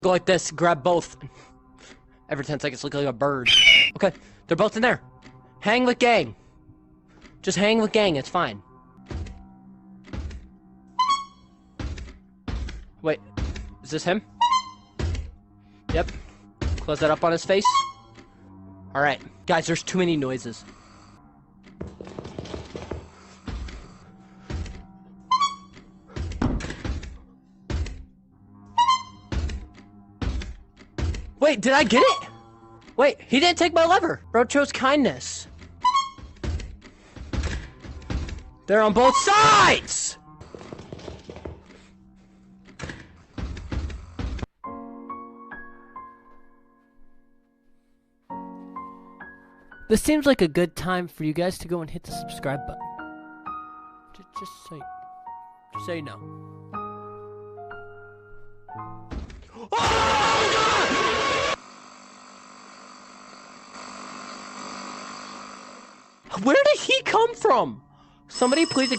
Go like this, grab both. Every 10 seconds, look like a bird. Okay, they're both in there. Hang with gang. Just hang with gang, it's fine. Wait, is this him? Yep. Close that up on his face. Alright, guys, there's too many noises. Wait, did I get it? Wait, he didn't take my lever. Bro chose kindness. They're on both sides! This seems like a good time for you guys to go and hit the subscribe button. Just say no. Oh, God! Where did he come from? Somebody please